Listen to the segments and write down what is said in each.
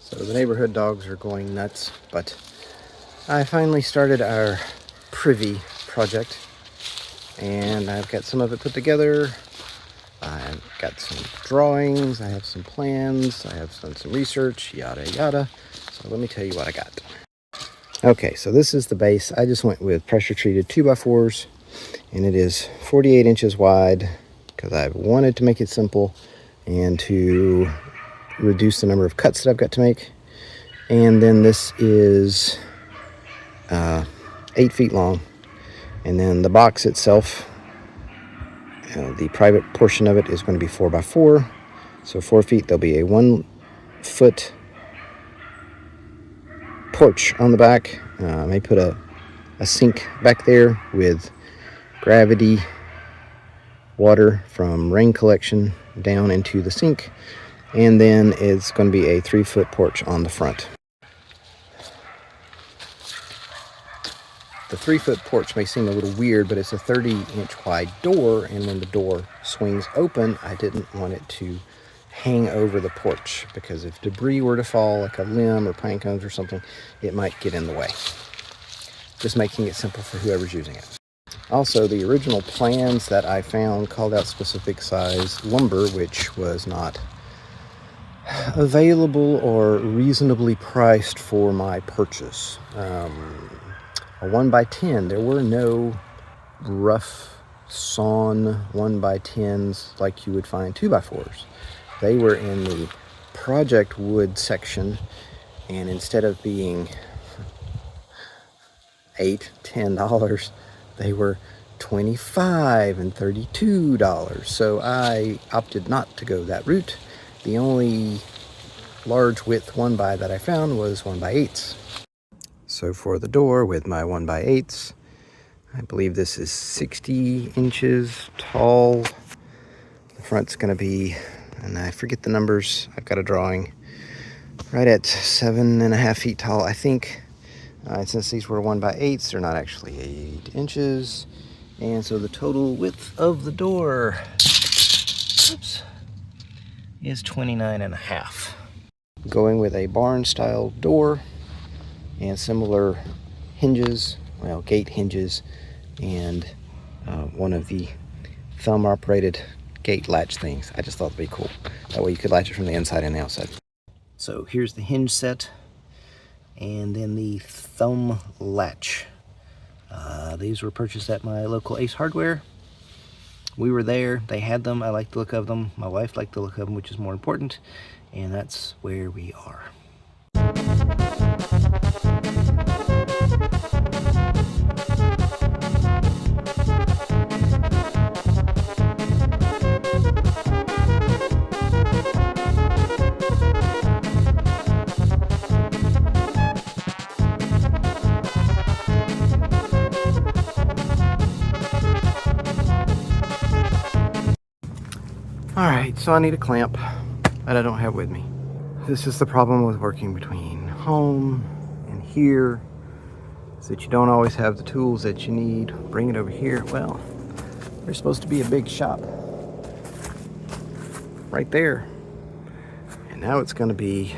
So the neighborhood dogs are going nuts, but I finally started our Privy project, and I've got some of it put together. I've got some drawings, I have some plans, I have done some research, yada yada. So let me tell you what I got. Okay, so this is the base. I just went with pressure treated 2x4s, and it is 48 inches wide because I wanted to make it simple and to reduce the number of cuts that I've got to make. And then this is 8 feet long, and then the box itself, the private portion of it is going to be 4x4. So 4 feet, there'll be a 1 foot porch on the back. I may put a sink back there with gravity water from rain collection down into the sink, and then it's going to be a 3 foot porch on the front. The 3 foot porch may seem a little weird, but it's a 30-inch wide door, and when the door swings open, I didn't want it to hang over the porch, because if debris were to fall, like a limb or pine cones or something, it might get in the way. Just making it simple for whoever's using it. Also, the original plans that I found called out specific size lumber, which was not available or reasonably priced for my purchase. A 1x10, there were no rough sawn 1x10s like you would find 2x4s. They were in the project wood section, and instead of being $8-10, they were $25 and $32. So I opted not to go that route. The only large width 1x that I found was 1x8s. So for the door with my 1x8s, I believe this is 60 inches tall. The front's going to be, and I forget the numbers, I've got a drawing, right at 7.5 feet tall, I think. Since these were 1x8s, they're not actually 8 inches. And so the total width of the door, oops, is 29.5. Going with a barn-style door and similar hinges, well, gate hinges, and one of the thumb-operated gate latch things. I just thought it'd be cool. That way you could latch it from the inside and the outside. So here's the hinge set, and then the thumb latch. These were purchased at my local Ace Hardware. We were there, they had them, I liked the look of them, my wife liked the look of them, which is more important, and that's where we are. Alright, so I need a clamp that I don't have with me. This is the problem with working between home and here, is that you don't always have the tools that you need. Bring it over here. Well, there's supposed to be a big shop right there, and now it's going to be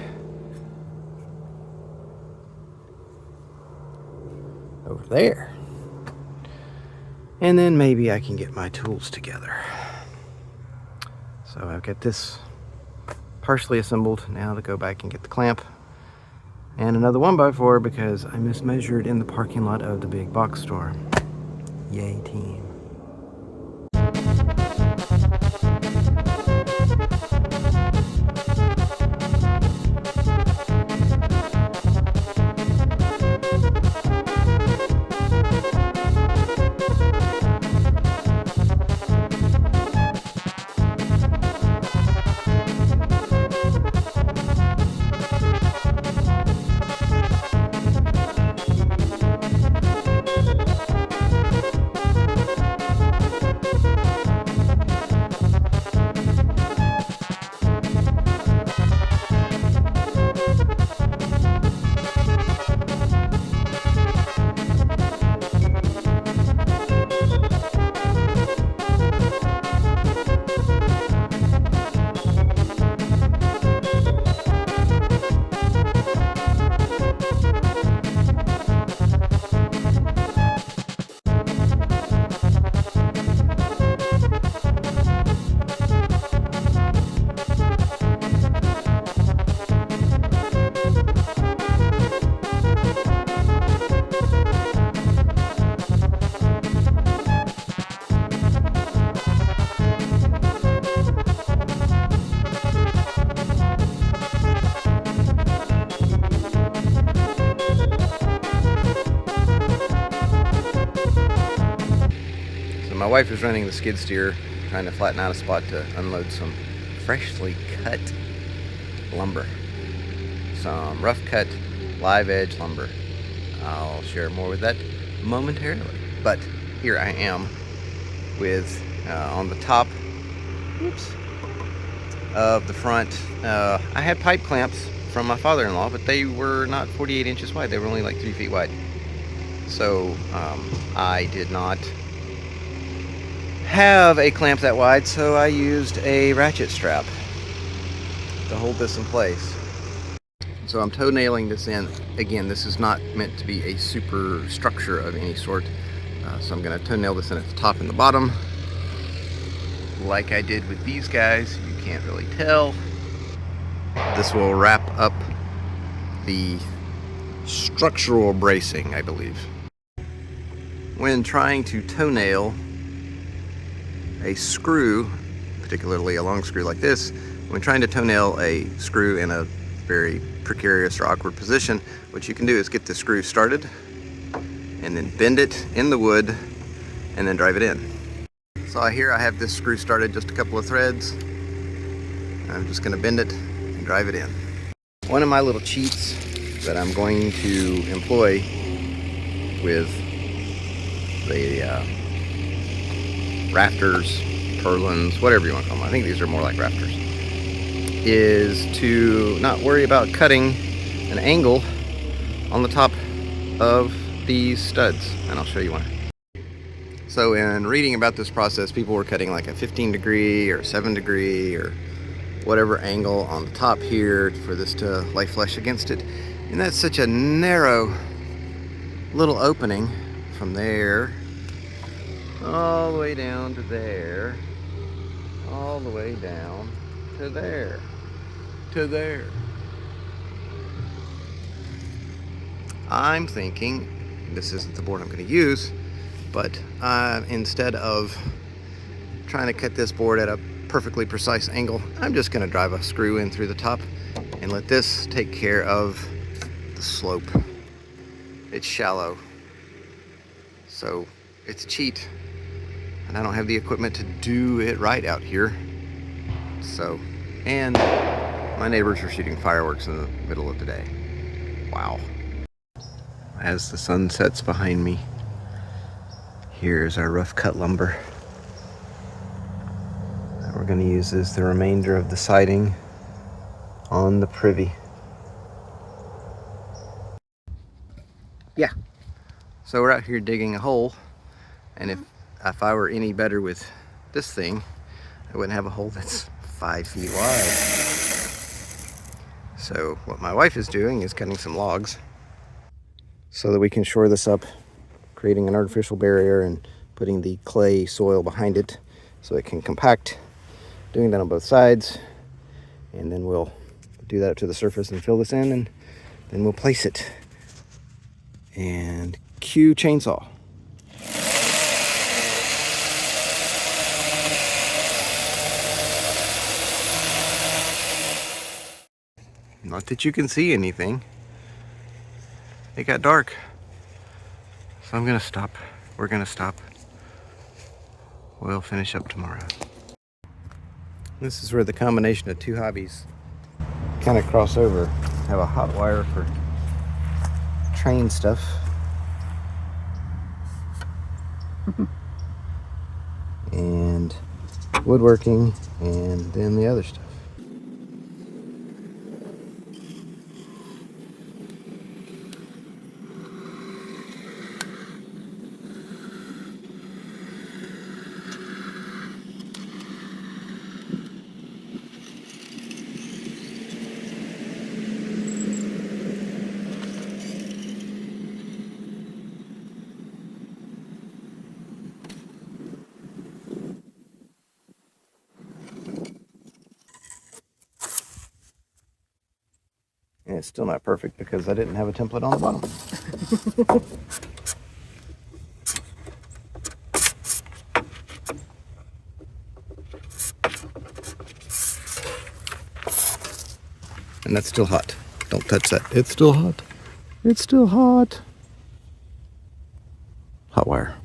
over there. And then maybe I can get my tools together. So I've got this partially assembled now to go back and get the clamp, and another 1x4 because I mismeasured in the parking lot of the big box store. Yay, team. wife is running the skid steer, trying to flatten out a spot to unload some freshly cut lumber. Some rough cut live edge lumber. I'll share more with that momentarily. But here I am with on the top, whoops, of the front. I had pipe clamps from my father-in-law, but they were not 48 inches wide. They were only like 3 feet wide. So I did not have a clamp that wide, so I used a ratchet strap to hold this in place. So I'm toe nailing this in. Again, this is not meant to be a super structure of any sort. So I'm going to toe nail this in at the top and the bottom. Like I did with these guys, you can't really tell. This will wrap up the structural bracing, I believe. When trying to toe nail a screw, particularly a long screw like this, when trying to toe nail a screw in a very precarious or awkward position, what you can do is get the screw started and then bend it in the wood and then drive it in. So here I have this screw started, just a couple of threads. I'm just going to bend it and drive it in. One of my little cheats that I'm going to employ with the rafters, purlins, whatever you want to call them, I think these are more like rafters, is to not worry about cutting an angle on the top of these studs, and I'll show you one. So in reading about this process, people were cutting like a 15 degree or 7 degree or whatever angle on the top here for this to lay flush against it, and that's such a narrow little opening from there all the way down to there, all the way down to there, to there. I'm thinking, this isn't the board I'm going to use, but instead of trying to cut this board at a perfectly precise angle, I'm just going to drive a screw in through the top and let this take care of the slope. It's shallow, so it's a cheat, and I don't have the equipment to do it right out here. So, and my neighbors are shooting fireworks in the middle of the day. Wow. As the sun sets behind me, here's our rough cut lumber. And we're going to use as the remainder of the siding on the Privy. Yeah. So we're out here digging a hole, and if I were any better with this thing, I wouldn't have a hole that's 5 feet wide. So what my wife is doing is cutting some logs so that we can shore this up, creating an artificial barrier and putting the clay soil behind it so it can compact. Doing that on both sides, and then we'll do that up to the surface and fill this in, and then we'll place it. And cue chainsaw. Not that you can see anything. It got dark. So I'm gonna stop. We're gonna stop. We'll finish up tomorrow. This is where the combination of two hobbies kind of cross over. Have a hot wire for train stuff. And woodworking, and then the other stuff. And it's still not perfect because I didn't have a template on the bottom. And that's still hot. Don't touch that. It's still hot. It's still hot. Hot wire.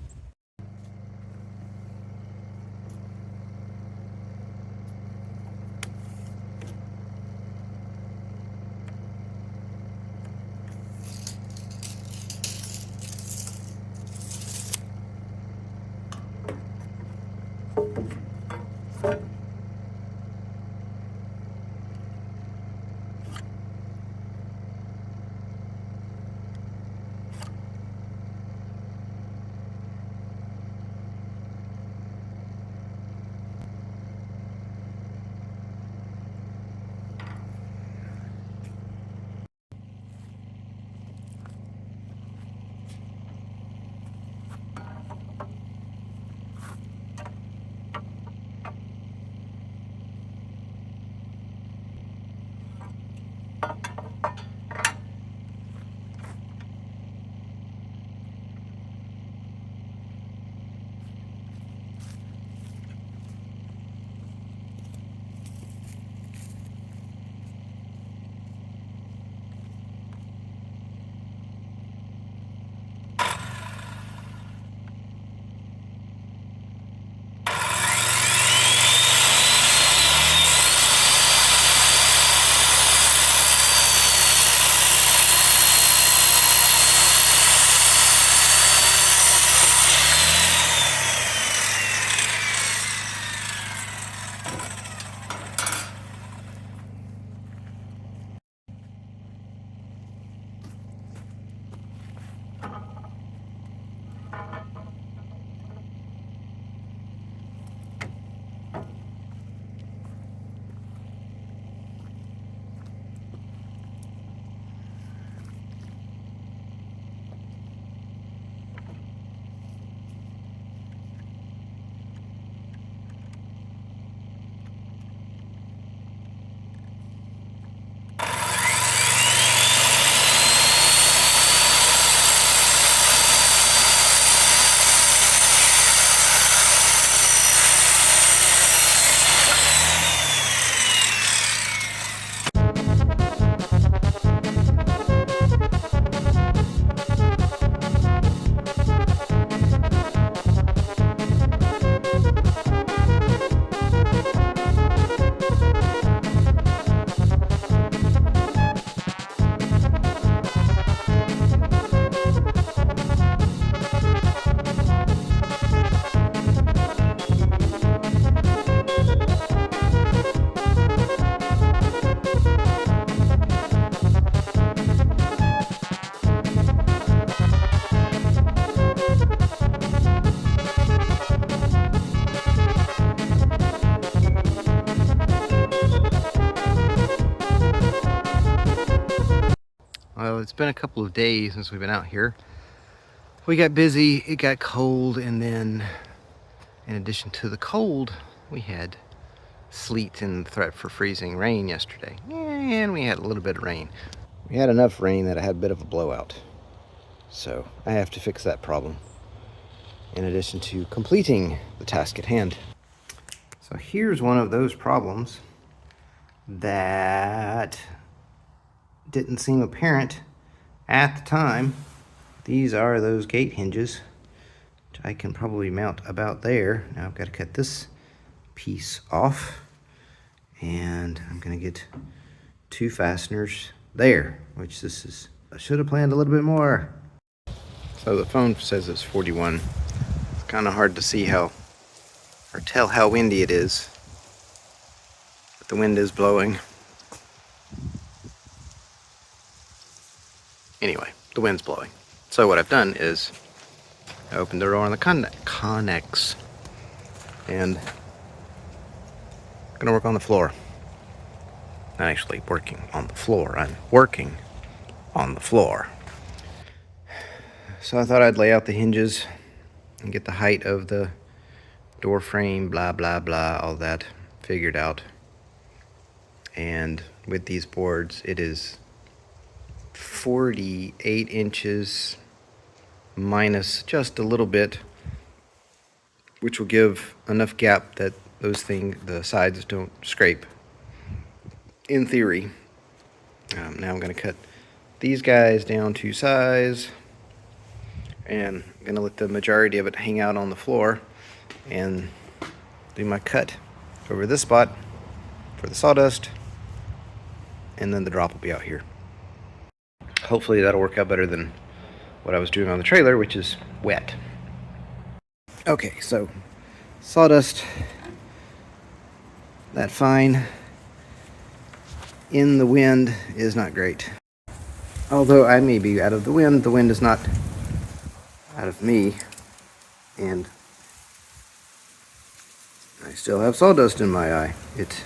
Well, it's been a couple of days since we've been out here. We got busy, it got cold, and then in addition to the cold, we had sleet and threat for freezing rain yesterday. And we had a little bit of rain. We had enough rain that I had a bit of a blowout. So I have to fix that problem, in addition to completing the task at hand. So here's one of those problems that didn't seem apparent at the time. These are those gate hinges, which I can probably mount about there. Now I've got to cut this piece off, and I'm going to get 2 fasteners there, which I should have planned a little bit more. So the phone says it's 41. It's kind of hard to see or tell how windy it is, but the wind is blowing. Anyway, the wind's blowing. So what I've done is I opened the door on the connex, and I'm gonna work on the floor. Not actually working on the floor, I'm working on the floor. So I thought I'd lay out the hinges and get the height of the door frame, blah, blah, blah, all that figured out. And with these boards, it is 48 inches minus just a little bit, which will give enough gap that the sides don't scrape, in theory. Now I'm going to cut these guys down to size, and I'm going to let the majority of it hang out on the floor and do my cut over this spot for the sawdust, and then the drop will be out here. Hopefully that'll work out better than what I was doing on the trailer, which is wet. Okay, so sawdust, that fine in the wind is not great. Although I may be out of the wind is not out of me, and I still have sawdust in my eye. It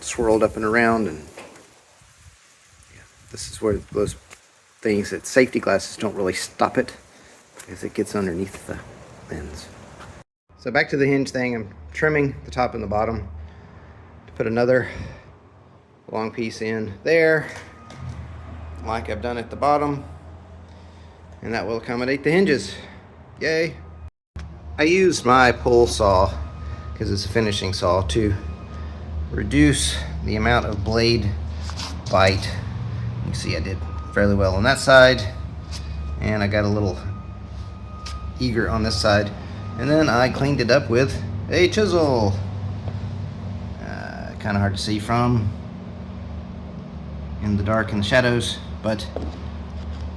swirled up and around, and this is where those things that safety glasses don't really stop it, because it gets underneath the lens. So back to the hinge thing, I'm trimming the top and the bottom to put another long piece in there, like I've done at the bottom, and that will accommodate the hinges. Yay! I used my pull saw, because it's a finishing saw, to reduce the amount of blade bite. You can see I did fairly well on that side, and I got a little eager on this side, and then I cleaned it up with a chisel. Kind of hard to see from in the dark and the shadows, but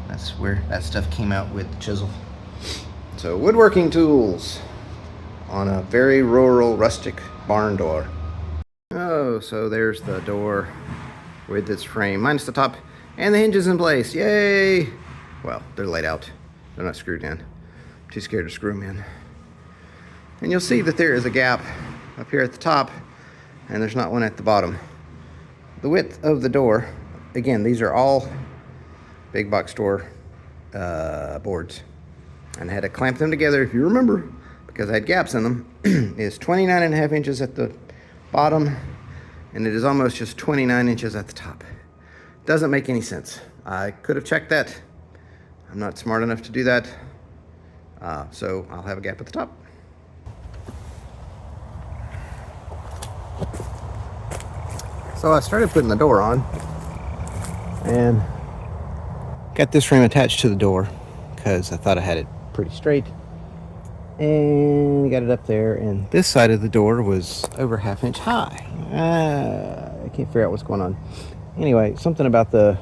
that's where that stuff came out with the chisel. So woodworking tools on a very rural, rustic barn door. Oh, so there's the door with its frame, minus the top, and the hinges in place. Yay! Well, they're laid out. They're not screwed in. I'm too scared to screw them in. And you'll see that there is a gap up here at the top, and there's not one at the bottom. The width of the door, again, these are all big box store boards, and I had to clamp them together, if you remember, because I had gaps in them, is 29.5 inches at the bottom, and it is almost just 29 inches at the top. Doesn't make any sense. I could have checked that. I'm not smart enough to do that, so I'll have a gap at the top. So I started putting the door on, and got this frame attached to the door because I thought I had it pretty straight, and got it up there, and this side of the door was over 1/2 inch high. I can't figure out what's going on. Anyway, something about the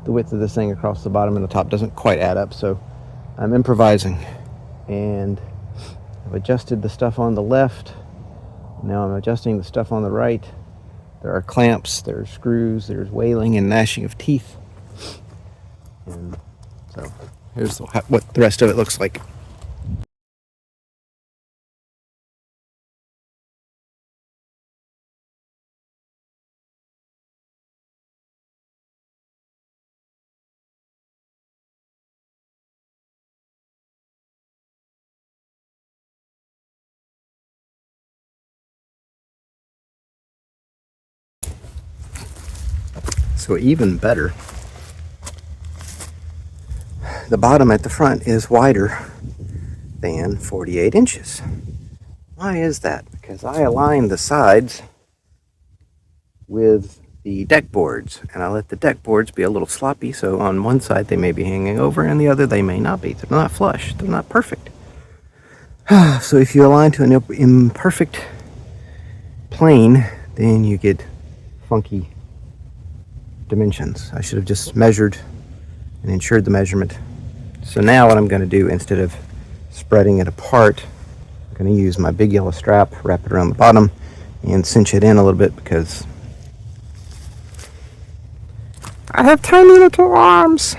width of this thing across the bottom and the top doesn't quite add up, so I'm improvising, and I've adjusted the stuff on the left. Now I'm adjusting the stuff on the right. There are clamps, there's screws, there's wailing and gnashing of teeth. And so here's what the rest of it looks like. So even better, the bottom at the front is wider than 48 inches. Why is that? Because I align the sides with the deck boards, and I let the deck boards be a little sloppy, so on one side they may be hanging over and the other they may not be. They're not flush, they're not perfect. So if you align to an imperfect plane, then you get funky dimensions. I should have just measured and ensured the measurement. So now what I'm going to do, instead of spreading it apart, I'm going to use my big yellow strap, wrap it around the bottom, and cinch it in a little bit because I have tiny little arms.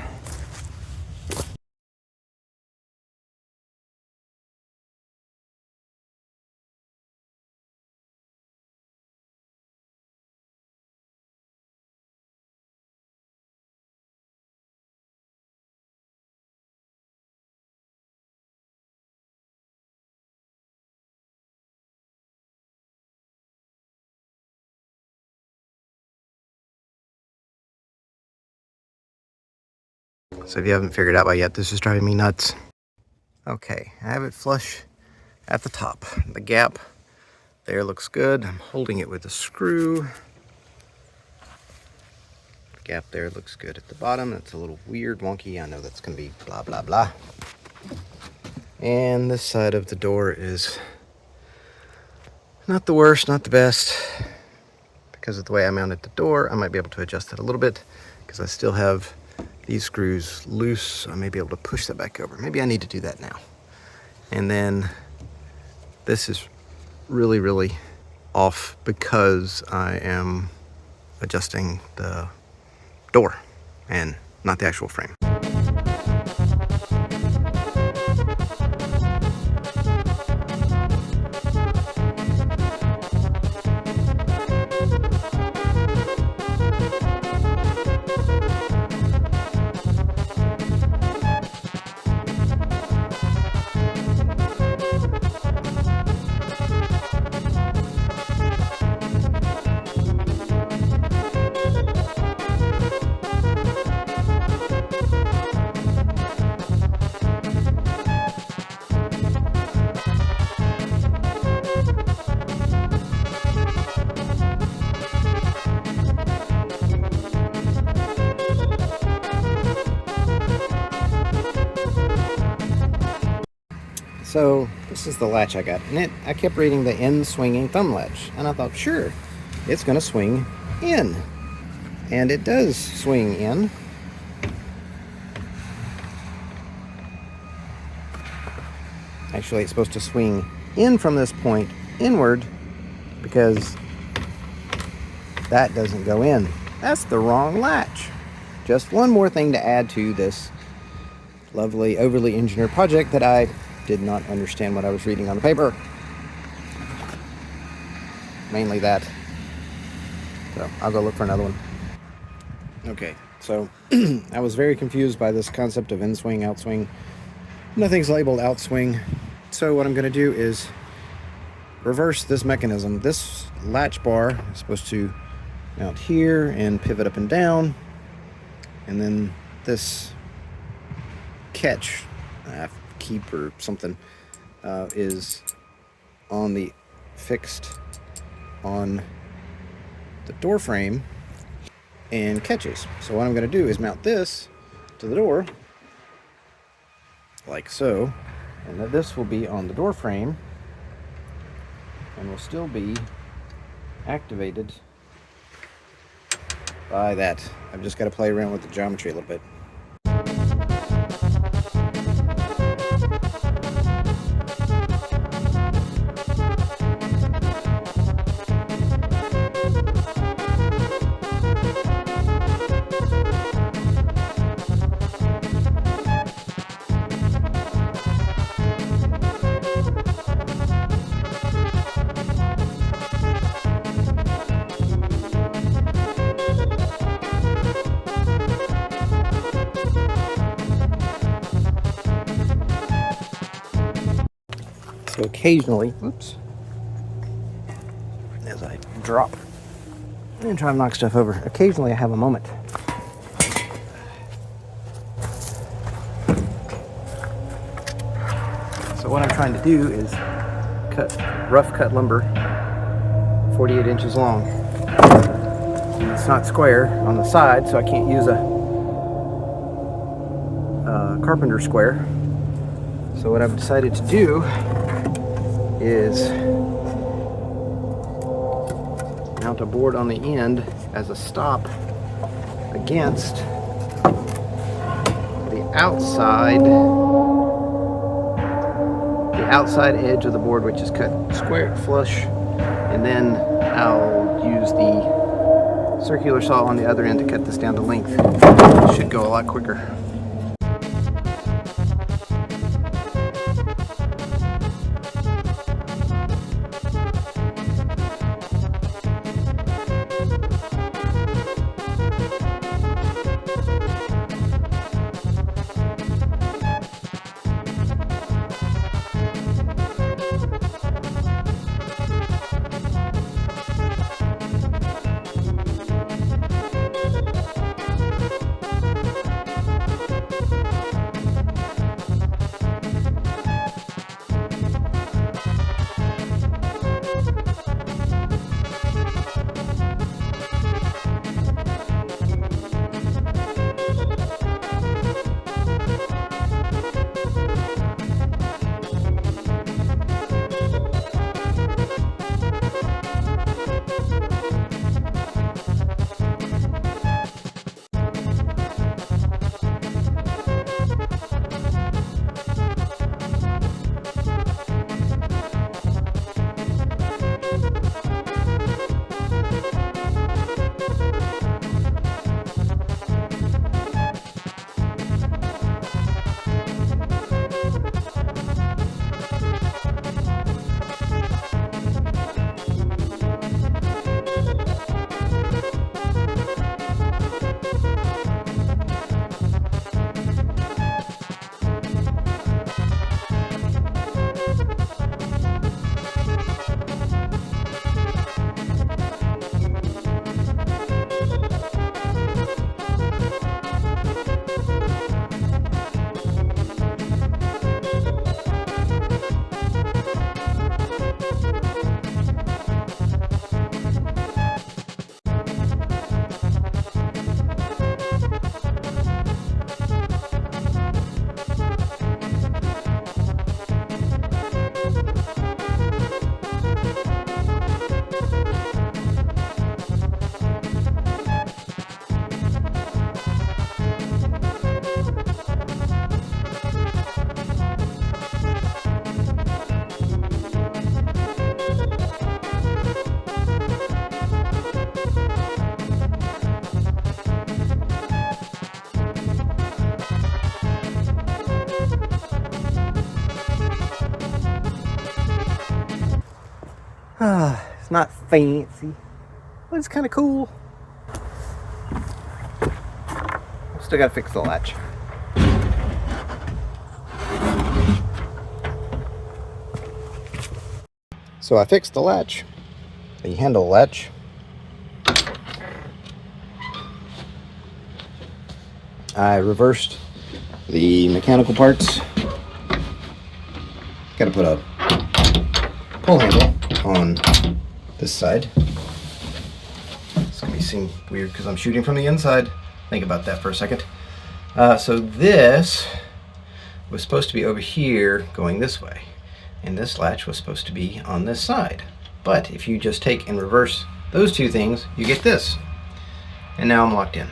So if you haven't figured it out by yet, this is driving me nuts. Okay, I have it flush at the top. The gap there looks good. I'm holding it with a screw. The gap there looks good at the bottom. It's a little weird, wonky. I know that's gonna be blah, blah, blah. And this side of the door is not the worst, not the best. Because of the way I mounted the door, I might be able to adjust it a little bit because I still have these screws loose. So I may be able to push that back over. Maybe I need to do that now. And then this is really, really off because I am adjusting the door and not the actual frame. So this is the latch I got, and I kept reading the in swinging thumb latch, and I thought, sure, it's going to swing in, and it does swing in. Actually, it's supposed to swing in from this point inward because that doesn't go in. That's the wrong latch. Just one more thing to add to this lovely, overly engineered project that I did not understand what I was reading on the paper. Mainly that. So I'll go look for another one. Okay, so I was very confused by this concept of in-swing, outswing. Nothing's labeled outswing. So what I'm going to do is reverse this mechanism. This latch bar is supposed to mount here and pivot up and down. And then this catch, keep or something, is on the fixed on the door frame and catches. So what I'm going to do is mount this to the door like so, and then this will be on the door frame and will still be activated by that. I've just got to play around with the geometry a little bit. So occasionally, oops, as I drop and try to knock stuff over. Occasionally I have a moment. So what I'm trying to do is rough cut lumber 48 inches long. It's not square on the side, so I can't use a carpenter square. So what I've decided to do is mount a board on the end as a stop against the outside edge of the board, which is cut square flush, and then I'll use the circular saw on the other end to cut this down to length. It should go a lot quicker. It's not fancy, but it's kind of cool. Still gotta fix the latch. So I fixed the latch, the handle latch. I reversed the mechanical parts. Gotta put a pull handle on this side. It's gonna seem weird because I'm shooting from the inside. Think about that for a second. So this was supposed to be over here going this way, and this latch was supposed to be on this side. But if you just take and reverse those two things, you get this. And now I'm locked in.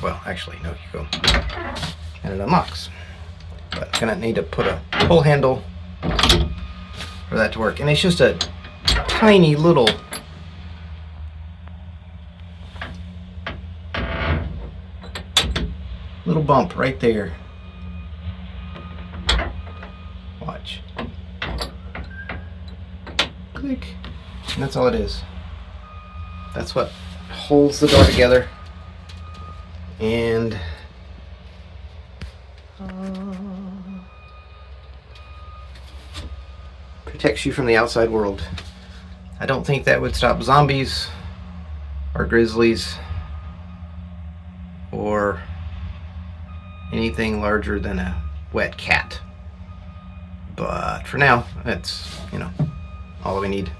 Well, actually, no, you go. And it unlocks. But I'm gonna need to put a pull handle for that to work. And it's just a tiny little bump right there. Watch. Click. And that's all it is. That's what holds the door together. And protects you from the outside world. I don't think that would stop zombies or grizzlies or anything larger than a wet cat. But for now, that's, you know, all we need.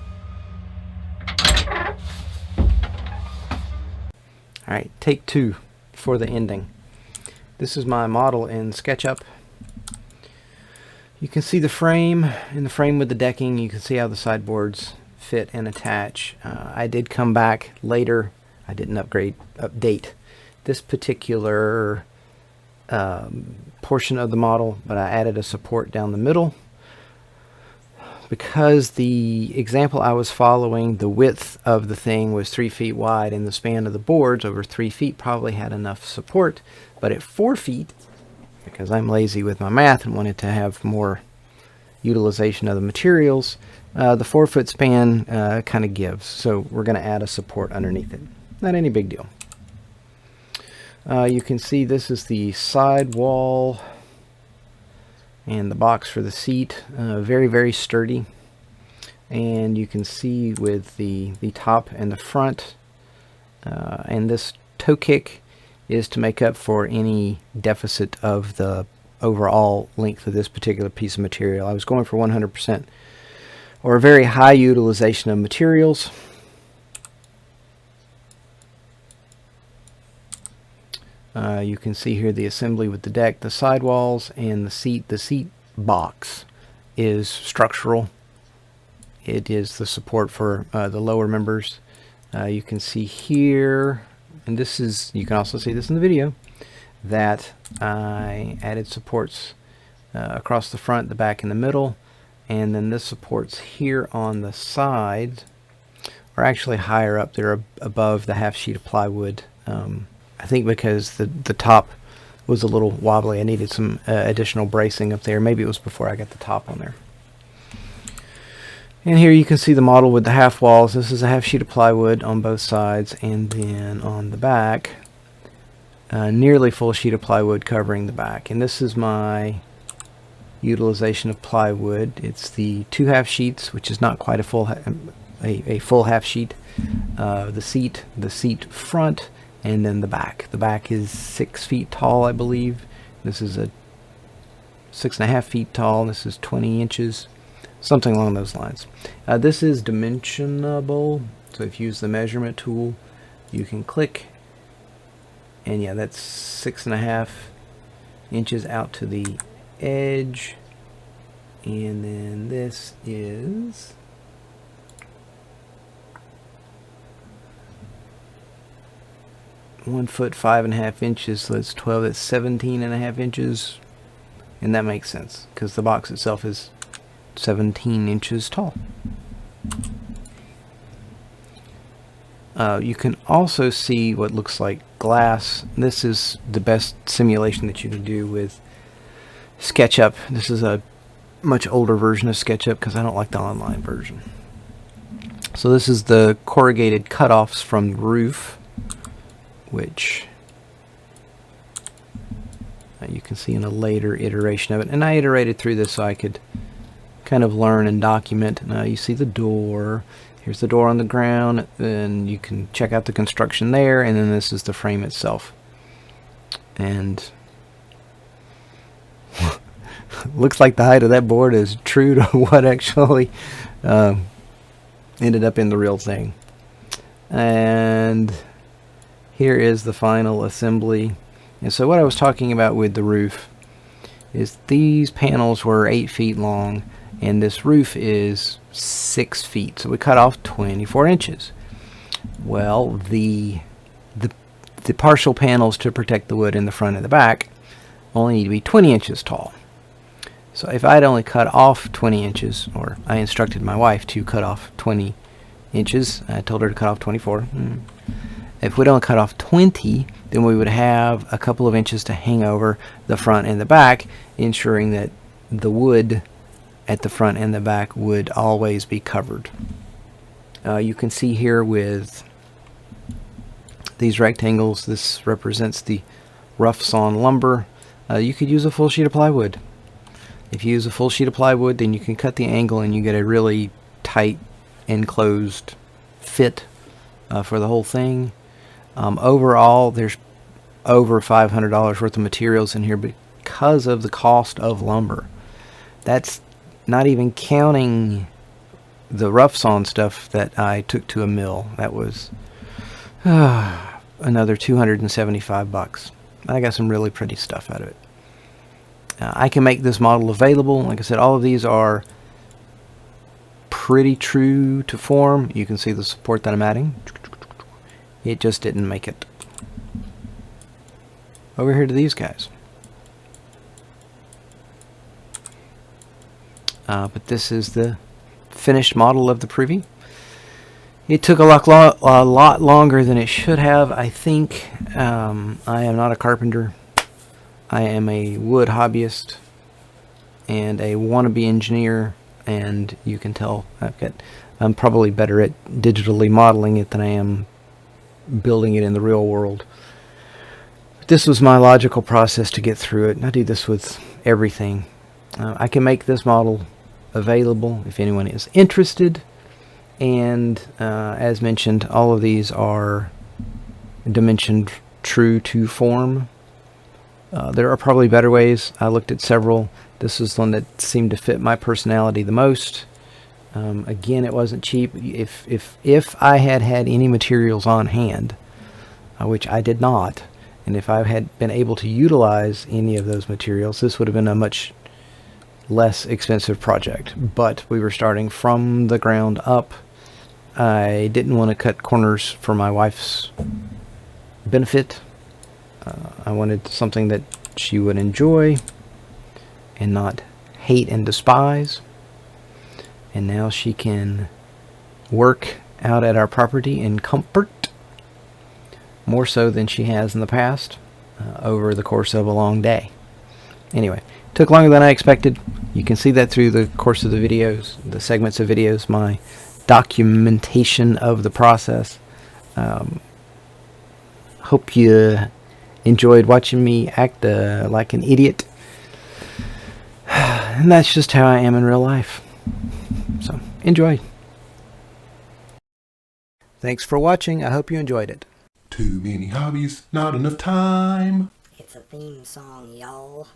Alright, take 2 for the ending. This is my model in SketchUp. You can see the frame, in the frame with the decking. You can see how the sideboards fit and attach. I did come back later. I didn't update this particular portion of the model, but I added a support down the middle. Because the example I was following, the width of the thing was 3 feet wide, and the span of the boards over 3 feet probably had enough support. But at 4 feet, because I'm lazy with my math and wanted to have more utilization of the materials, the 4 foot span kind of gives. So we're going to add a support underneath it. Not any big deal. You can see this is the side wall and the box for the seat. Very, very sturdy. And you can see with the top and the front, and this toe kick is to make up for any deficit of the overall length of this particular piece of material. I was going for 100% or a very high utilization of materials. You can see here the assembly with the deck, the sidewalls, and the seat. The seat box is structural. It is the support for the lower members. You can see here, and this is, you can also see this in the video, that I added supports across the front, the back, and the middle. And then this supports here on the side are actually higher up. They're above the half sheet of plywood. I think because the top was a little wobbly, I needed some additional bracing up there. Maybe it was before I got the top on there. And here you can see the model with the half walls. This is a half sheet of plywood on both sides, and then on the back, nearly full sheet of plywood covering the back. And this is my utilization of plywood. It's the 2 half sheets, which is not quite a full half sheet. The seat front, and then the back. The back is 6 feet tall, I believe. This is a 6.5 feet tall. This is 20 inches, something along those lines. This is dimensionable, so if you use the measurement tool, you can click, and yeah, that's 6.5 inches out to the edge, and then this is 1 foot 5.5 inches, so that's 12. That's 17.5 inches, and that makes sense because the box itself is 17 inches tall. You can also see what looks like glass. This is the best simulation that you can do with SketchUp. This is a much older version of SketchUp because I don't like the online version. So this is the corrugated cutoffs from the roof, which you can see in a later iteration of it. And I iterated through this so I could kind of learn and document. Now you see the door. Here's the door on the ground, and you can check out the construction there, and then this is the frame itself. And looks like the height of that board is true to what actually ended up in the real thing. And here is the final assembly. And so what I was talking about with the roof is these panels were 8 feet long, and this roof is 6 feet, so we cut off 24 inches. Well, the partial panels to protect the wood in the front and the back only need to be 20 inches tall. So if I'd only cut off 20 inches, or I instructed my wife to cut off 20 inches, I told her to cut off 24. If we'd only cut off 20, then we would have a couple of inches to hang over the front and the back, ensuring that the wood at the front and the back would always be covered. You can see here with these rectangles, this represents the rough sawn lumber. You could use a full sheet of plywood. If you use a full sheet of plywood, then you can cut the angle and you get a really tight enclosed fit for the whole thing. Overall, there's over $500 worth of materials in here because of the cost of lumber. That's not even counting the rough sawn stuff that I took to a mill. That was another $275. I got some really pretty stuff out of it. I can make this model available. Like I said, all of these are pretty true to form. You can see the support that I'm adding. It just didn't make it. Over here to these guys. But this is the finished model of the Privy. It took a lot longer than it should have. I think I am not a carpenter. I am a wood hobbyist and a wannabe engineer, and you can tell I'm probably better at digitally modeling it than I am building it in the real world. But this was my logical process to get through it, and I do this with everything. I can make this model available if anyone is interested, and as mentioned, all of these are dimensioned true to form. There are probably better ways. I looked at several. This is one that seemed to fit my personality the most. Again, it wasn't cheap. If I had any materials on hand, which I did not, and if I had been able to utilize any of those materials, this would have been a much less expensive project. But we were starting from the ground up. I didn't want to cut corners for my wife's benefit. I wanted something that she would enjoy and not hate and despise. And now she can work out at our property in comfort, more so than she has in the past, over the course of a long day. Anyway, took longer than I expected. You can see that through the course of the videos, the segments of videos, my documentation of the process. Hope you enjoyed watching me act like an idiot. And that's just how I am in real life. So, enjoy. Thanks for watching. I hope you enjoyed it. Too many hobbies, not enough time. It's a theme song, y'all.